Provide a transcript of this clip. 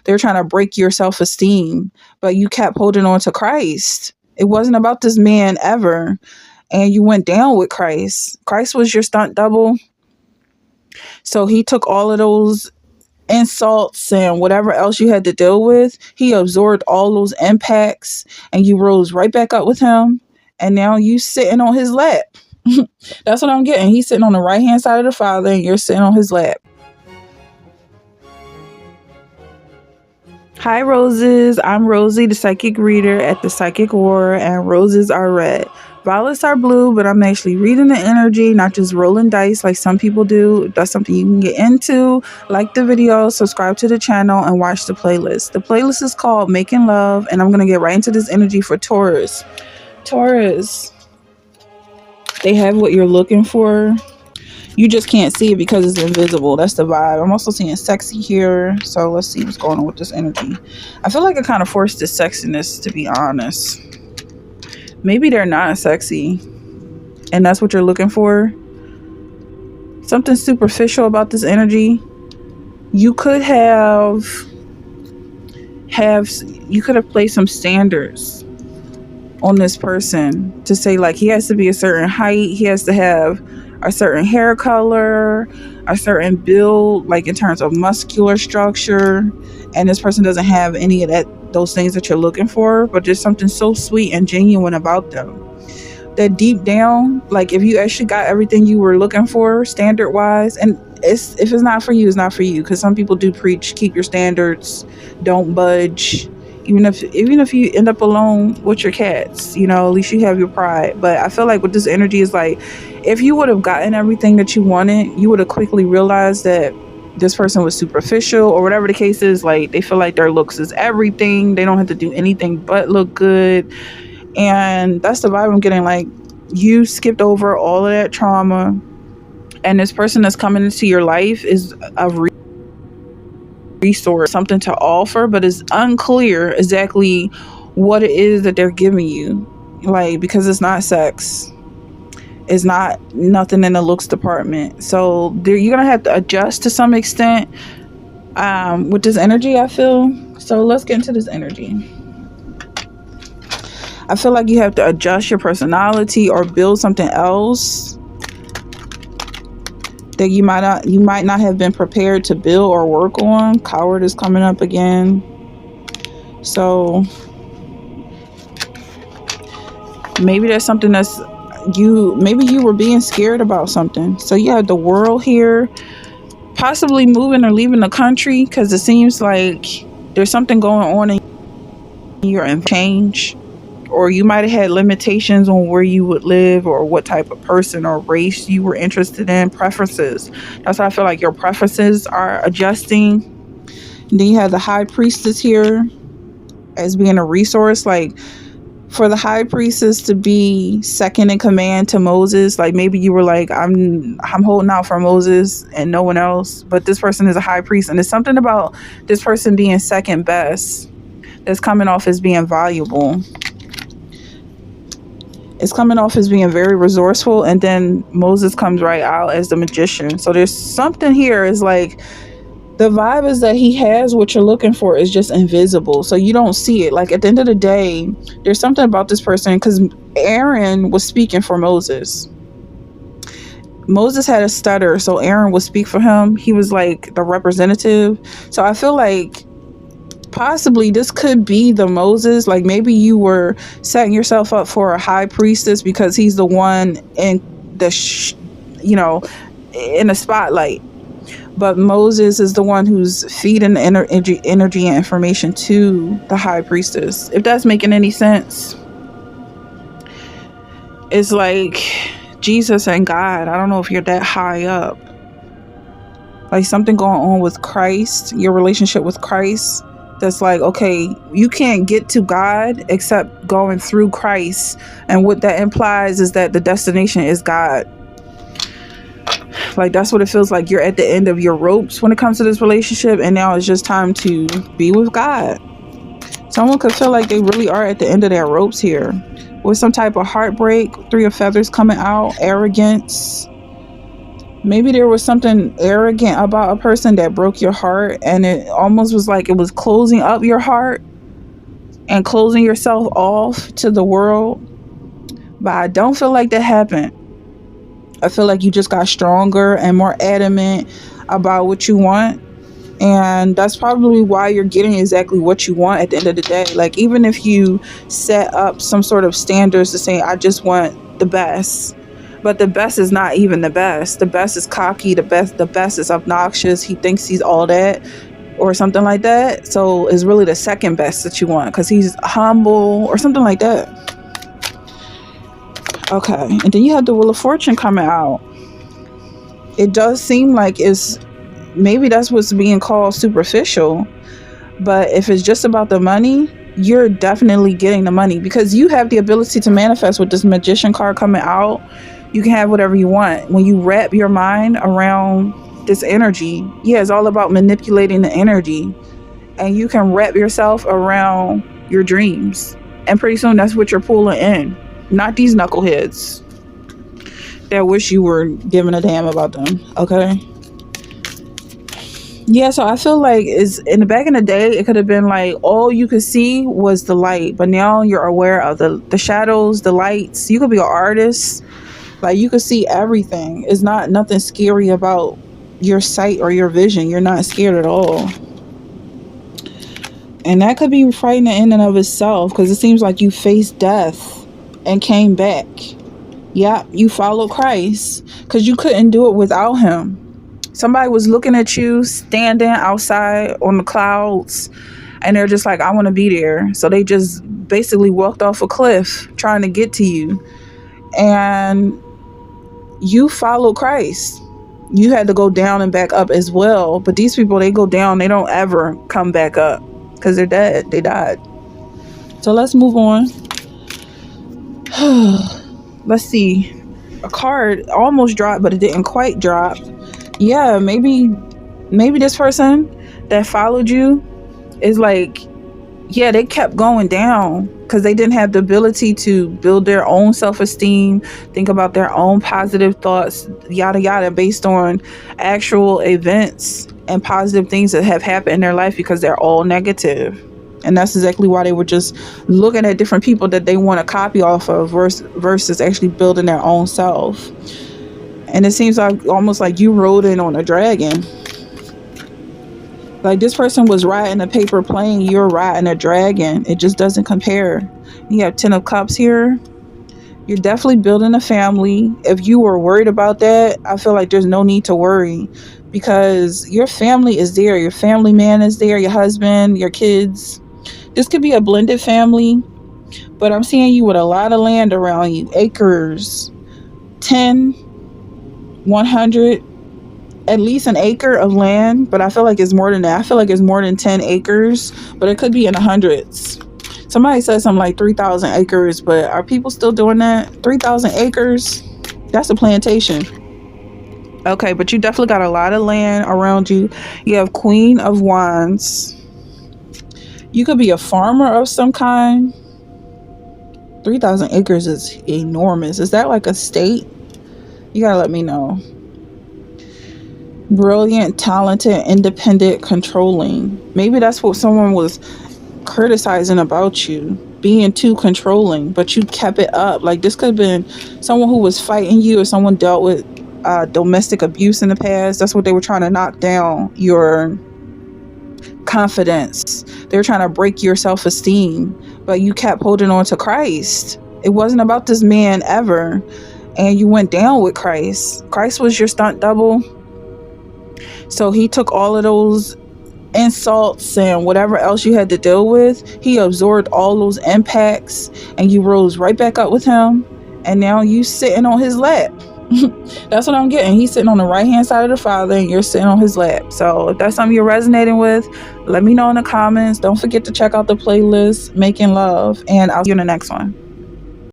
They're trying to break your self-esteem, but you kept holding on to Christ. It wasn't about this man ever. And you went down with Christ. Christ was your stunt double. So he took all of those insults and whatever else you had to deal with. He absorbed all those impacts and you rose right back up with him. And now you sitting on his lap. That's what I'm getting. He's sitting on the right hand side of the Father and you're sitting on his lap. Hi, Roses. I'm Rosie, the psychic reader at the Psychic War, and roses are red. Violets are blue, but I'm actually reading the energy, not just rolling dice like some people do. If that's something you can get into, like the video, subscribe to the channel, and watch the playlist. The playlist is called Making Love, and I'm going to get right into this energy for Taurus. Taurus, they have what you're looking for. You just can't see it because it's invisible. That's the vibe. I'm also seeing sexy here. So let's see what's going on with this energy. I feel like it kind of forced this sexiness, to be honest. Maybe they're not sexy. And that's what you're looking for. Something superficial about this energy. You could have placed some standards on this person to say, like, he has to be a certain height. He has to have a certain hair color, a certain build, like in terms of muscular structure, and this person doesn't have any of those things that you're looking for, but there's something so sweet and genuine about them that deep down, like if you actually got everything you were looking for standard wise, and if it's not for you, it's not for you, because some people do preach keep your standards, don't budge. Even if you end up alone with your cats, you know, at least you have your pride. But I feel like with this energy is like, if you would have gotten everything that you wanted, you would have quickly realized that this person was superficial, or whatever the case is. Like, they feel like their looks is everything. They don't have to do anything but look good. And that's the vibe I'm getting. Like, you skipped over all of that trauma, and this person that's coming into your life is a resource, something to offer, but it's unclear exactly what it is that they're giving you. Like, because it's not sex, it's not nothing in the looks department. So you're gonna have to adjust to some extent with this energy, I feel. So let's get into this energy. I feel like you have to adjust your personality or build something else that you might not have been prepared to build or work on. Coward is coming up again. So maybe there's something that's maybe you were being scared about something. So you have the World here, possibly moving or leaving the country, because it seems like there's something going on in your change. Or you might have had limitations on where you would live or what type of person or race you were interested in, preferences. That's why I feel like your preferences are adjusting. And then you have the High Priestess here as being a resource. Like, for the High Priestess to be second in command to Moses, like maybe you were like, I'm holding out for Moses and no one else, but this person is a high priest, and there's something about this person being second best that's coming off as being valuable. It's coming off as being very resourceful, and then Moses comes right out as the magician. So there's something here. Is like, the vibe is that he has what you're looking for, is just invisible, so you don't see it. Like, at the end of the day, there's something about this person, because Aaron was speaking for Moses. Moses had a stutter, so Aaron would speak for him. He was like the representative. So I feel like possibly this could be the Moses. Like, maybe you were setting yourself up for a high priestess because he's the one in the in the spotlight, but Moses is the one who's feeding the energy and information to the high priestess, if that's making any sense. It's like Jesus and God. I don't know if you're that high up, like something going on with Christ, your relationship with Christ, that's like, okay, you can't get to God except going through Christ. And what that implies is that the destination is God. Like, that's what it feels like. You're at the end of your ropes when it comes to this relationship, and now it's just time to be with God. Someone could feel like they really are at the end of their ropes here, with some type of heartbreak, 3 of feathers coming out, arrogance. Maybe there was something arrogant about a person that broke your heart, and it almost was like it was closing up your heart and closing yourself off to the world. But I don't feel like that happened. I feel like you just got stronger and more adamant about what you want. And that's probably why you're getting exactly what you want at the end of the day. Like, even if you set up some sort of standards to say, I just want the best, but the best is not even the best. The best is cocky. The best is obnoxious. He thinks he's all that, or something like that. So it's really the second best that you want because he's humble or something like that. Okay, and then you have the Wheel of Fortune coming out. It does seem like it's maybe that's what's being called superficial, but if it's just about the money, you're definitely getting the money because you have the ability to manifest with this Magician card coming out. You can have whatever you want when you wrap your mind around this energy. Yeah, it's all about manipulating the energy, and you can wrap yourself around your dreams, and pretty soon that's what you're pulling in. Not these knuckleheads that wish you were giving a damn about them. Okay. Yeah, so I feel like is in the back in the day, it could have been like all you could see was the light, but now you're aware of the shadows, the lights. You could be an artist, like you could see everything. It's not nothing scary about your sight or your vision. You're not scared at all, and that could be frightening in and of itself because it seems like you faced death and came back. Yeah, you followed Christ because you couldn't do it without him. Somebody was looking at you standing outside on the clouds, and they're just like, I want to be there. So they just basically walked off a cliff trying to get to you, and you followed Christ. You had to go down and back up as well. But these people, they go down, they don't ever come back up because they're dead. They died. So let's move on. Let's see. A card almost dropped, but it didn't quite drop. Yeah, maybe this person that followed you is like, yeah, they kept going down because they didn't have the ability to build their own self-esteem, think about their own positive thoughts, yada yada, based on actual events and positive things that have happened in their life, because they're all negative. And that's exactly why they were just looking at different people that they want to copy off of versus actually building their own self. And it seems like almost like you rode in on a dragon. Like this person was riding a paper plane, you're riding a dragon. It just doesn't compare. You have 10 of Cups here. You're definitely building a family. If you were worried about that, I feel like there's no need to worry because your family is there. Your family man is there, your husband, your kids. This could be a blended family, but I'm seeing you with a lot of land around you. Acres, 10, 100, at least an acre of land, but I feel like it's more than that. I feel like it's more than 10 acres, but it could be in the hundreds. Somebody said something like 3,000 acres, but are people still doing that? 3,000 acres? That's a plantation. Okay, but you definitely got a lot of land around you. You have Queen of Wands. You could be a farmer of some kind. 3,000 acres is enormous. Is that like a state? You gotta let me know. Brilliant, talented, independent, controlling. Maybe that's what someone was criticizing about you, being too controlling, but you kept it up. Like this could have been someone who was fighting you, or someone dealt with domestic abuse in the past. That's what they were trying to knock down, your confidence. They were trying to break your self-esteem, but you kept holding on to Christ. It wasn't about this man ever, and you went down with Christ. Christ was your stunt double, so he took all of those insults and whatever else you had to deal with. He absorbed all those impacts, and you rose right back up with him, and now you sitting on his lap. That's what I'm getting. He's sitting on the right hand side of the Father, and you're sitting on his lap. So if that's something you're resonating with, let me know in the comments. Don't forget to check out the playlist Making Love, and I'll see you in the next one.